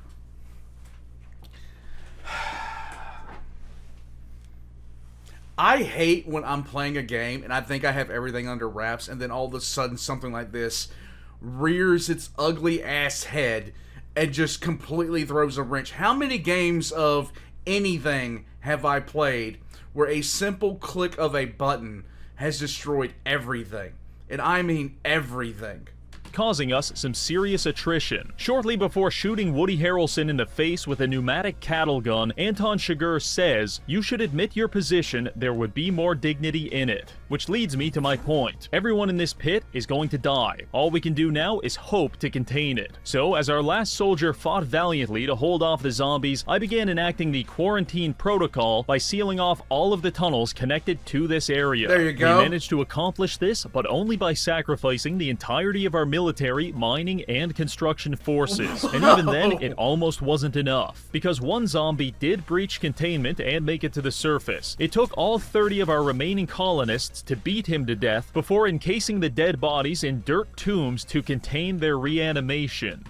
I hate when I'm playing a game and I think I have everything under wraps, and then all of a sudden something like this rears its ugly ass head and just completely throws a wrench. How many games of anything have I played where a simple click of a button has destroyed everything? And I mean everything. causing us some serious attrition. Shortly before shooting Woody Harrelson in the face with a pneumatic cattle gun, Anton Chigurh says, "You should admit your position, there would be more dignity in it." Which leads me to my point. Everyone in this pit is going to die. All we can do now is hope to contain it. So, as our last soldier fought valiantly to hold off the zombies, I began enacting the quarantine protocol by sealing off all of the tunnels connected to this area. There you go. We managed to accomplish this, but only by sacrificing the entirety of our military, mining, and construction forces. And even then, it almost wasn't enough, because one zombie did breach containment and make it to the surface. It took all 30 of our remaining colonists to beat him to death before encasing the dead bodies in dirt tombs to contain their reanimation.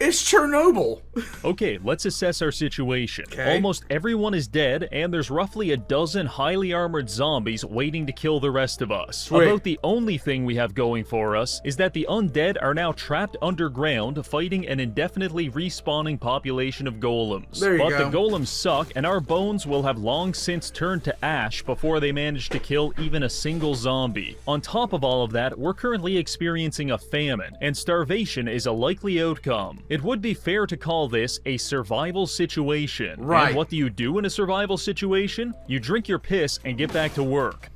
It's Chernobyl. Okay, let's assess our situation. Okay. Almost everyone is dead, and there's roughly a dozen highly armored zombies waiting to kill the rest of us. Sweet. About the only thing we have going for us is that the undead are now trapped underground, fighting an indefinitely respawning population of golems. There you But go. the golems suck, and our bones will have long since turned to ash before they manage to kill even a single zombie. On top of all of that, we're currently experiencing a famine, and starvation is a likely outcome. It would be fair to call this a survival situation. Right. And what do you do in a survival situation? You drink your piss and get back to work.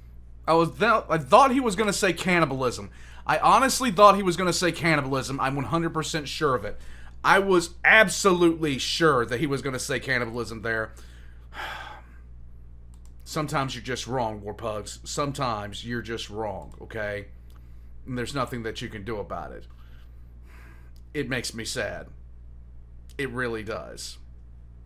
I thought he was going to say cannibalism. I honestly thought he was going to say cannibalism. I'm 100% sure of it. I was absolutely sure that he was going to say cannibalism there. Sometimes you're just wrong, Warpugs. Sometimes you're just wrong, okay? And there's nothing that you can do about it. It makes me sad. It really does.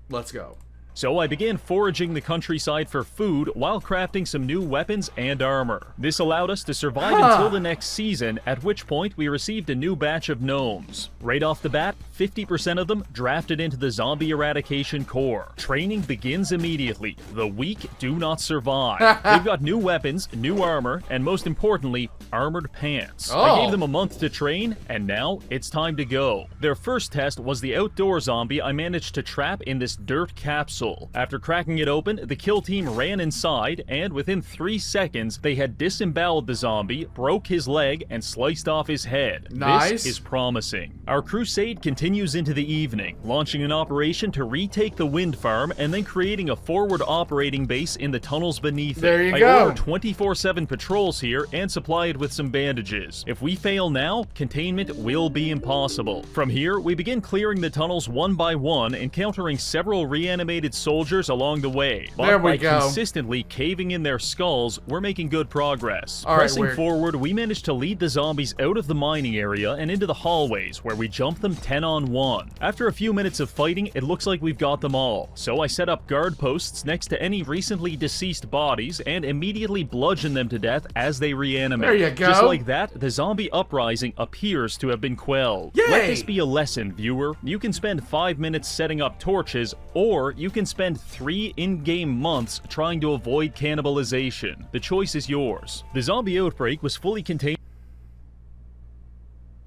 Let's go. So I began foraging the countryside for food while crafting some new weapons and armor. This allowed us to survive until the next season, at which point we received a new batch of gnomes. Right off the bat, 50% of them drafted into the Zombie Eradication Corps. Training begins immediately. The weak do not survive. They've got new weapons, new armor, and most importantly, armored pants. I gave them a month to train, and now it's time to go. Their first test was the outdoor zombie I managed to trap in this dirt capsule. After cracking it open, the kill team ran inside, and within 3 seconds, they had disemboweled the zombie, broke his leg, and sliced off his head. Nice. This is promising. Our crusade continues into the evening, launching an operation to retake the wind farm, and then creating a forward operating base in the tunnels beneath it. There you go. I order 24/7 patrols here and supply it with some bandages. If we fail now, containment will be impossible. From here, we begin clearing the tunnels one by one, encountering several reanimated soldiers along the way. But there we by go. consistently caving in their skulls, we're making good progress. All right, Pressing weird. forward, we managed to lead the zombies out of the mining area and into the hallways, where we jump them 10-on-1. After a few minutes of fighting, it looks like we've got them all, so I set up guard posts next to any recently deceased bodies and immediately bludgeon them to death as they reanimate. There you go. Just like that, the zombie uprising appears to have been quelled. Yay! Let this be a lesson, viewer. You can spend 5 minutes setting up torches, or you can spend 3 in-game months trying to avoid cannibalization. The choice is yours. The zombie outbreak was fully contained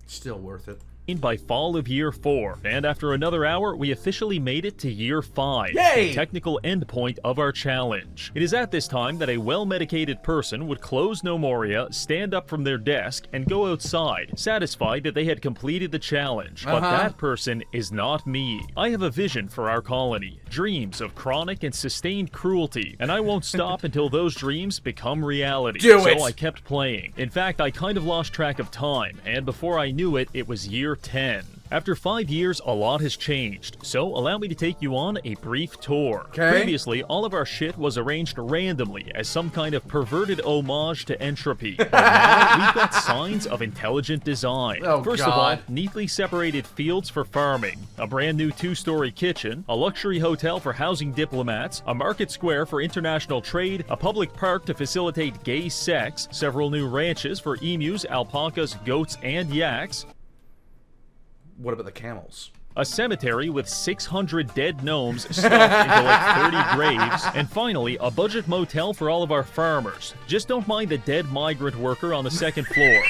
Still worth it. by fall of year 4, and after another hour, we officially made it to year 5, Yay! the technical endpoint of our challenge. It is at this time that a well-medicated person would close Gnomoria, stand up from their desk, and go outside, satisfied that they had completed the challenge. But that person is not me. I have a vision for our colony, dreams of chronic and sustained cruelty, and I won't stop until those dreams become reality. Do so it! I kept playing. In fact, I kind of lost track of time, and before I knew it, it was year 10. After 5 years, a lot has changed, so allow me to take you on a brief tour. Okay. Previously, all of our shit was arranged randomly as some kind of perverted homage to entropy, but now we've got signs of intelligent design. Oh, First of all, God. neatly separated fields for farming, a brand new 2-story kitchen, a luxury hotel for housing diplomats, a market square for international trade, a public park to facilitate gay sex, several new ranches for emus, alpacas, goats, and yaks, What about the camels? a cemetery with 600 dead gnomes stuffed into like 30 graves, and finally, a budget motel for all of our farmers. Just don't mind the dead migrant worker on the second floor.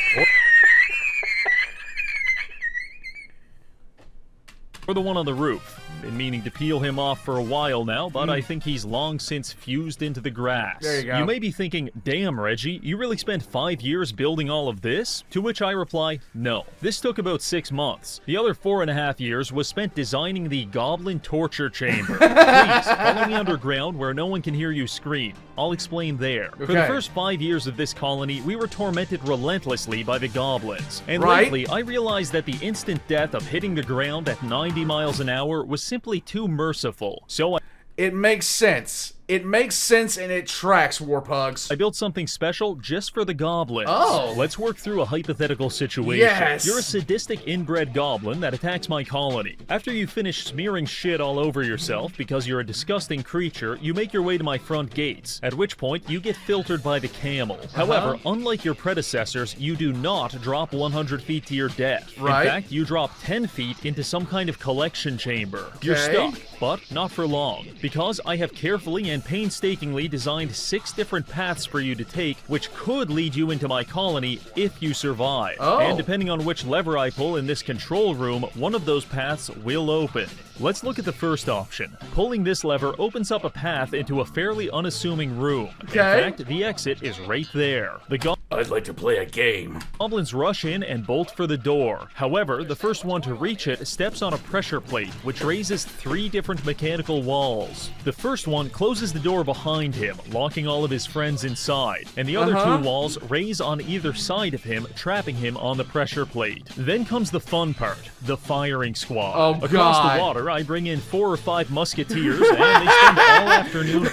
Or the one on the roof. Been meaning to peel him off for a while now, but I think he's long since fused into the grass. There you go. You may be thinking, damn, Reggie, you really spent 5 years building all of this? To which I reply, no. This took about 6 months. The other 4.5 years was spent designing the Goblin torture chamber. Please, follow me underground where no one can hear you scream. I'll explain there. For the Okay. first 5 years of this colony, we were tormented relentlessly by the Goblins. And Right. lately, I realized that the instant death of hitting the ground at 90 miles an hour was simply too merciful. So It makes sense. It makes sense and it tracks, Warpugs. I built something special just for the goblins. Oh. Let's work through a hypothetical situation. Yes. You're a sadistic inbred goblin that attacks my colony. After you finish smearing shit all over yourself because you're a disgusting creature, you make your way to my front gates, at which point you get filtered by the camel. However, unlike your predecessors, you do not drop 100 feet to your death. Right. In fact, you drop 10 feet into some kind of collection chamber. You're Okay. stuck, but not for long, because I have carefully and painstakingly designed 6 different paths for you to take, which could lead you into my colony if you survive. Oh. And depending on which lever I pull in this control room, one of those paths will open. Let's look at the first option. Pulling this lever opens up a path into a fairly unassuming room. Okay. In fact, the exit is right there. The I'd like to play a game. Goblins rush in and bolt for the door. However, the first one to reach it steps on a pressure plate, which raises 3 different mechanical walls. The first one closes the door behind him, locking all of his friends inside, and the other 2 walls raise on either side of him, trapping him on the pressure plate. Then comes the fun part, the firing squad. Oh, Across God. the water, I bring in 4 or 5 musketeers, and they spend all afternoon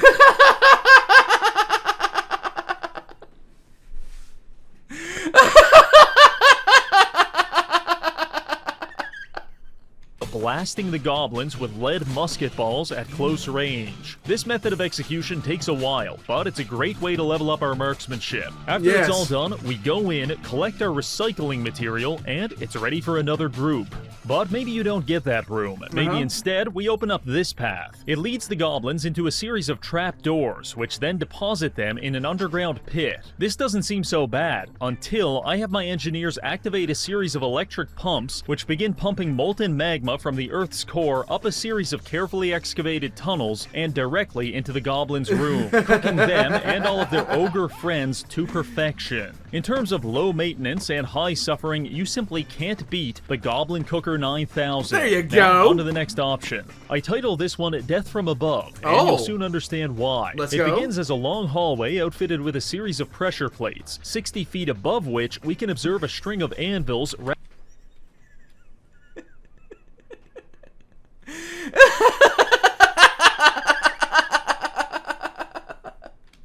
blasting the goblins with lead musket balls at close range. This method of execution takes a while, but it's a great way to level up our marksmanship. After it's all done, we go in, collect our recycling material, and it's ready for another group. But maybe you don't get that room. Maybe instead, we open up this path. It leads the goblins into a series of trap doors, which then deposit them in an underground pit. This doesn't seem so bad, until I have my engineers activate a series of electric pumps, which begin pumping molten magma from the Earth's core up a series of carefully excavated tunnels and directly into the goblins' room, cooking them and all of their ogre friends to perfection. In terms of low maintenance and high suffering, you simply can't beat the Goblin Cooker 9000. There you Now, go. on to the next option. I title this one Death from Above, and you'll soon understand why. Let's it go. begins as a long hallway outfitted with a series of pressure plates, 60 feet above which we can observe a string of anvils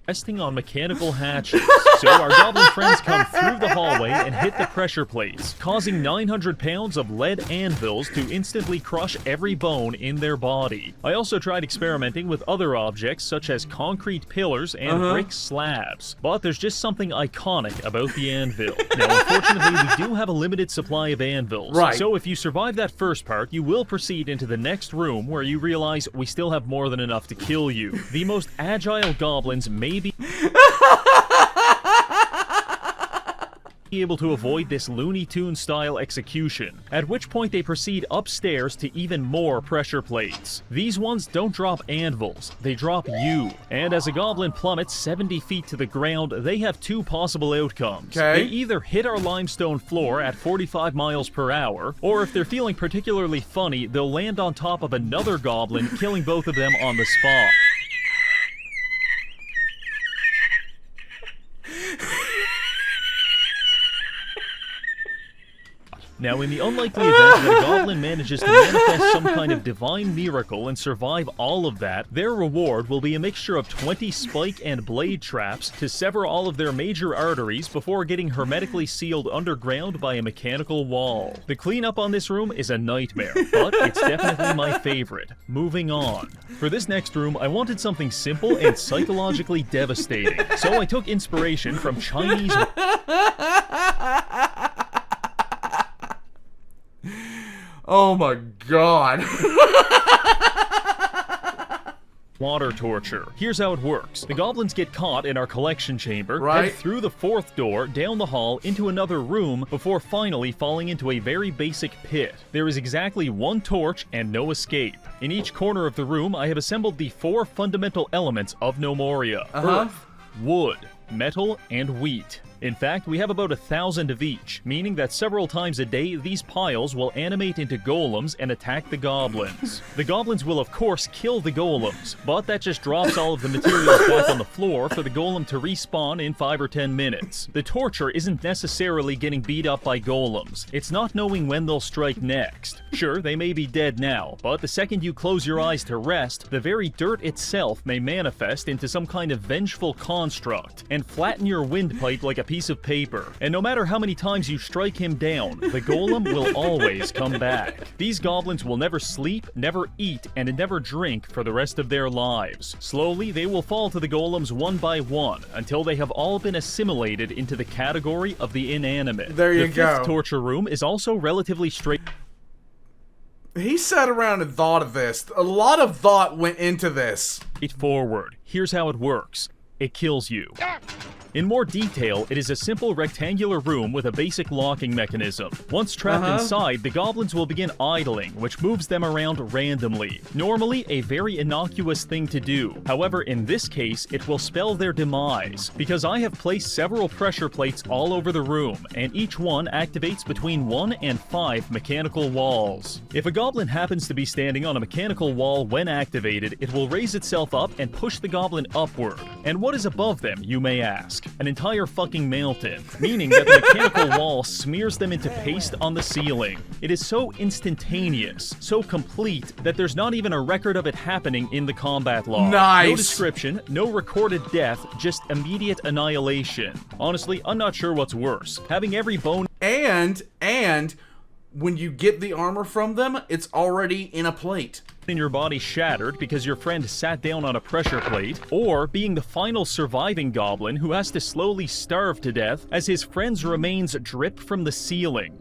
resting on mechanical hatches. So our goblin friends come through the hallway and hit the pressure plates, causing 900 pounds of lead anvils to instantly crush every bone in their body. I also tried experimenting with other objects such as concrete pillars and brick slabs, but there's just something iconic about the anvil. Now, unfortunately, we do have a limited supply of anvils, so if you survive that first part, you will proceed into the next room where you realize we still have more than enough to kill you. The most agile goblins may be able to avoid this Looney Tunes style execution, at which point they proceed upstairs to even more pressure plates. These ones don't drop anvils, they drop you. And as a goblin plummets 70 feet to the ground, they have 2 possible outcomes. They either hit our limestone floor at 45 miles per hour, or if they're feeling particularly funny, they'll land on top of another goblin, killing both of them on the spot. Now, in the unlikely event that a goblin manages to manifest some kind of divine miracle and survive all of that, their reward will be a mixture of 20 spike and blade traps to sever all of their major arteries before getting hermetically sealed underground by a mechanical wall. The cleanup on this room is a nightmare, but it's definitely my favorite. Moving on. For this next room, I wanted something simple and psychologically devastating, so I took inspiration from Chinese Oh my God. water torture. Here's how it works. The goblins get caught in our collection chamber, head through the 4th door, down the hall, into another room, before finally falling into a very basic pit. There is exactly 1 torch and no escape. In each corner of the room, I have assembled the 4 fundamental elements of Gnomoria: earth, wood, metal, and wheat. In fact, we have about 1,000 of each, meaning that several times a day these piles will animate into golems and attack the goblins. The goblins will of course kill the golems, but that just drops all of the materials back on the floor for the golem to respawn in 5 or 10 minutes. The torture isn't necessarily getting beat up by golems, it's not knowing when they'll strike next. Sure, they may be dead now, but the second you close your eyes to rest, the very dirt itself may manifest into some kind of vengeful construct, and flatten your windpipe like a piece of paper. And no matter how many times you strike him down, the golem will always come back. These goblins will never sleep, never eat, and never drink for the rest of their lives. Slowly, they will fall to the golems one by one, until they have all been assimilated into the category of the inanimate. There you go. The 5th torture room is also relatively straight. He sat around and thought of this. A lot of thought went into this. Straightforward. Here's how it works. It kills you. In more detail, it is a simple rectangular room with a basic locking mechanism. Once trapped inside, the goblins will begin idling, which moves them around randomly. Normally, a very innocuous thing to do. However, in this case, it will spell their demise, because I have placed several pressure plates all over the room, and each one activates between 1 and 5 mechanical walls. If a goblin happens to be standing on a mechanical wall when activated, it will raise itself up and push the goblin upward. And what is above them, you may ask? An entire fucking mountain, meaning that the mechanical wall smears them into paste on the ceiling. It is so instantaneous, so complete, that there's not even a record of it happening in the combat log. Nice! No description, no recorded death, just immediate annihilation. Honestly, I'm not sure what's worse. Having every bone And when you get the armor from them, it's already in a plate. in your body shattered because your friend sat down on a pressure plate, or being the final surviving goblin who has to slowly starve to death as his friend's remains drip from the ceiling.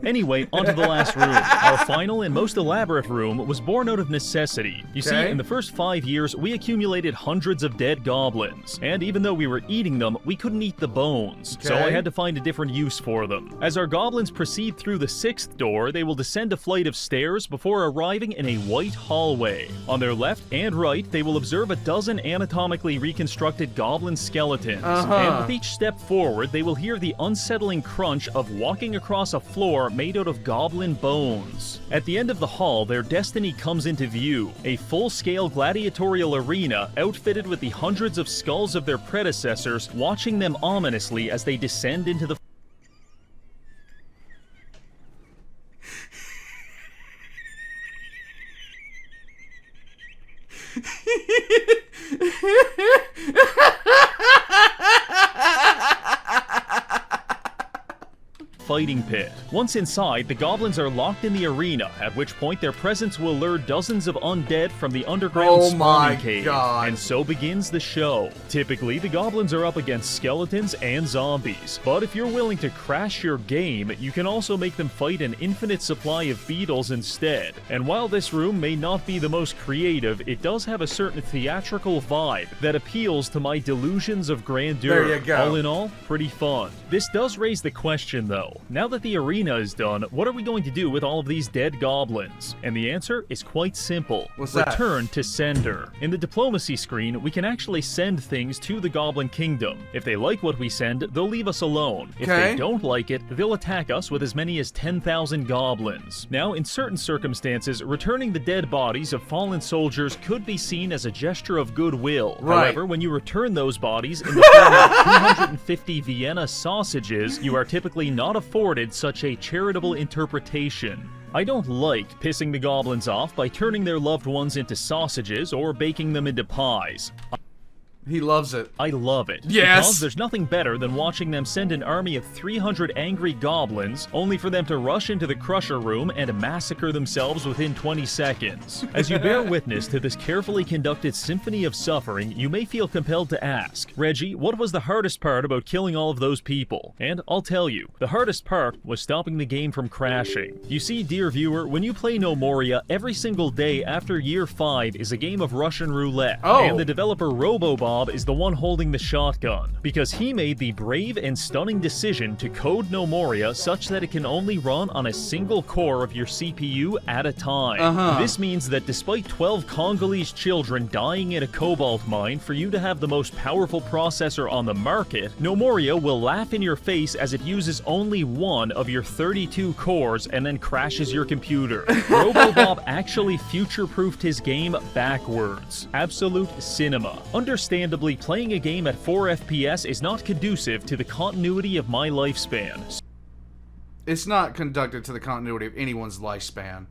Anyway, onto the last room. Our final and most elaborate room was born out of necessity. You see, in the first 5 years, we accumulated hundreds of dead goblins, and even though we were eating them, we couldn't eat the bones, so I had to find a different use for them. As our goblins proceed through the 6th door, they will descend a flight of stairs before arriving in a white hallway. On their left and right, they will observe a dozen anatomically reconstructed goblin skeletons, and with each step forward, they will hear the unsettling crunch of walking across a floor made out of goblin bones. At the end of the hall, their destiny comes into view, a full-scale gladiatorial arena outfitted with the hundreds of skulls of their predecessors, watching them ominously as they descend into the fighting pit. Once inside, the goblins are locked in the arena, at which point their presence will lure dozens of undead from the underground spawning cave. And so begins the show. Typically, the goblins are up against skeletons and zombies, but if you're willing to crash your game, you can also make them fight an infinite supply of beetles instead. And while this room may not be the most creative, it does have a certain theatrical vibe that appeals to my delusions of grandeur. There you go. All in all, pretty fun. This does raise the question though. Now that the arena is done, what are we going to do with all of these dead goblins? And the answer is quite simple. What's that? Return to sender. In the diplomacy screen, we can actually send things to the Goblin Kingdom. If they like what we send, they'll leave us alone. If they don't like it, they'll attack us with as many as 10,000 goblins. Now, in certain circumstances, returning the dead bodies of fallen soldiers could be seen as a gesture of goodwill. However, when you return those bodies in the form of 250 Vienna sausages, you are typically not afforded such a charitable interpretation. I don't like pissing the goblins off by turning their loved ones into sausages or baking them into pies. He loves it. I love it. Yes! Because there's nothing better than watching them send an army of 300 angry goblins, only for them to rush into the Crusher Room and massacre themselves within 20 seconds. As you bear witness to this carefully conducted symphony of suffering, you may feel compelled to ask, Reggie, what was the hardest part about killing all of those people? And I'll tell you, the hardest part was stopping the game from crashing. You see, dear viewer, when you play Gnomoria, every single day after year 5 is a game of Russian roulette. And the developer Robobob is the one holding the shotgun, because he made the brave and stunning decision to code Gnomoria such that it can only run on a single core of your CPU at a time. This means that despite 12 Congolese children dying in a cobalt mine for you to have the most powerful processor on the market, Gnomoria will laugh in your face as it uses only one of your 32 cores and then crashes your computer. Robobob actually future-proofed his game backwards. Absolute cinema. Understandably, playing a game at 4 FPS is not conducive to the continuity of my lifespan. It's not conducive to the continuity of anyone's lifespan.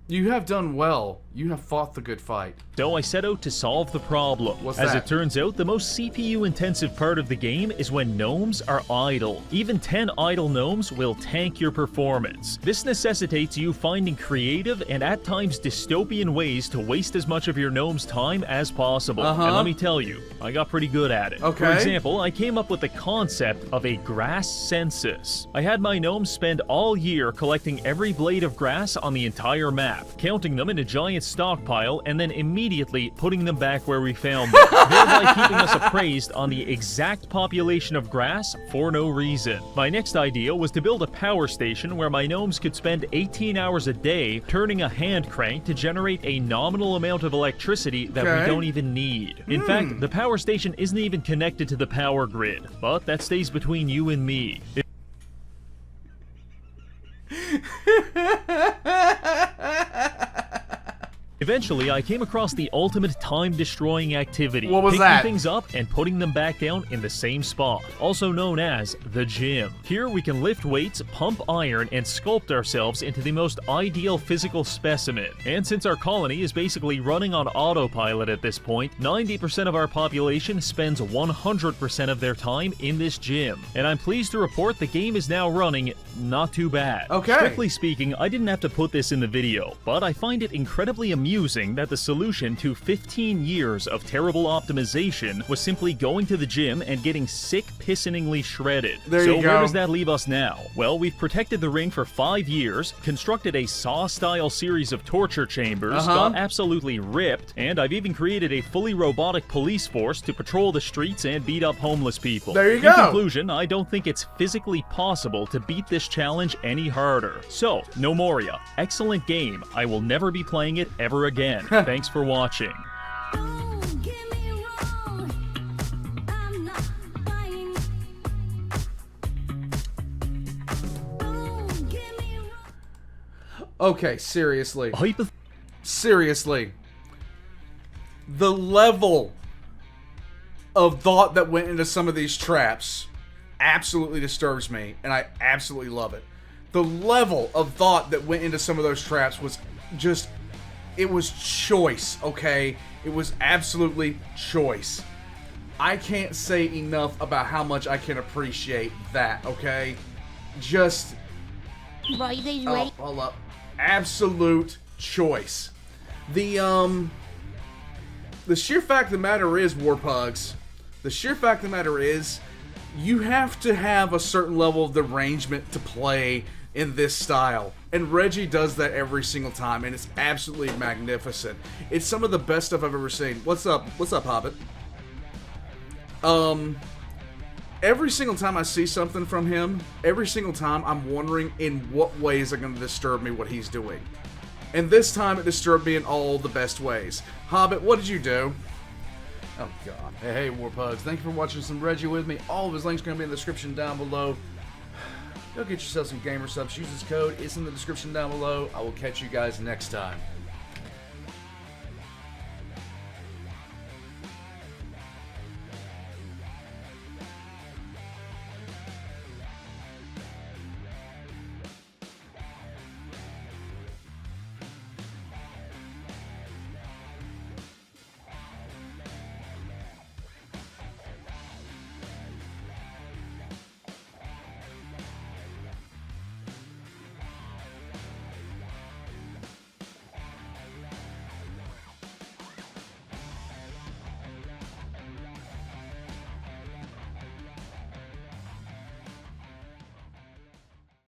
You have done well. You have fought the good fight. So I set out to solve the problem. As it turns out, the most CPU-intensive part of the game is when gnomes are idle. Even 10 idle gnomes will tank your performance. This necessitates you finding creative and at times dystopian ways to waste as much of your gnome's time as possible. And let me tell you, I got pretty good at it. For example, I came up with the concept of a grass census. I had my gnomes spend all year collecting every blade of grass on the entire map. map, counting them in a giant stockpile, and then immediately putting them back where we found them, thereby keeping us appraised on the exact population of grass for no reason. My next idea was to build a power station where my gnomes could spend 18 hours a day turning a hand crank to generate a nominal amount of electricity that we don't even need. In fact, the power station isn't even connected to the power grid, but that stays between you and me. Eventually, I came across the ultimate time-destroying activity. What was picking that? things up and putting them back down in the same spot, also known as the gym. Here we can lift weights, pump iron, and sculpt ourselves into the most ideal physical specimen. And since our colony is basically running on autopilot at this point, 90% of our population spends 100% of their time in this gym. And I'm pleased to report the game is now running not too bad. Okay. Strictly speaking, I didn't have to put this in the video, but I find it incredibly amusing that the solution to 15 years of terrible optimization was simply going to the gym and getting sick pissingly shredded. There you go. So where does that leave us now? Well, we've protected the ring for 5 years, constructed a Saw-style series of torture chambers, got absolutely ripped, and I've even created a fully robotic police force to patrol the streets and beat up homeless people. There you In go. conclusion, I don't think it's physically possible to beat this challenge any harder. So, Gnomoria, excellent game. I will never be playing it ever again. Thanks for watching. Don't get me wrong, I'm not buying. Don't get me wrong. Okay, seriously. Hypoth- Seriously. The level of thought that went into some of these traps absolutely disturbs me, and I absolutely love it. The level of thought that went into some of those traps was just... It was choice, okay? It was absolutely choice. I can't say enough about how much I can appreciate that, okay? Just... Boy, they Oh, hold up. Absolute choice. The sheer fact of the matter is, Warpugs, the sheer fact of the matter is, you have to have a certain level of derangement to play in this style. And Reggie does that every single time, and it's absolutely magnificent. It's some of the best stuff I've ever seen. What's up? What's up, Hobbit? Every single time I see something from him, every single time I'm wondering in what ways are going to disturb me what he's doing. And this time it disturbed me in all the best ways. Hobbit, what did you do? Oh, God. Hey, Warpugs, thank you for watching some Reggie with me. All of his links are going to be in the description down below. Go get yourself some gamer subs. Use this code. It's in the description down below. I will catch you guys next time.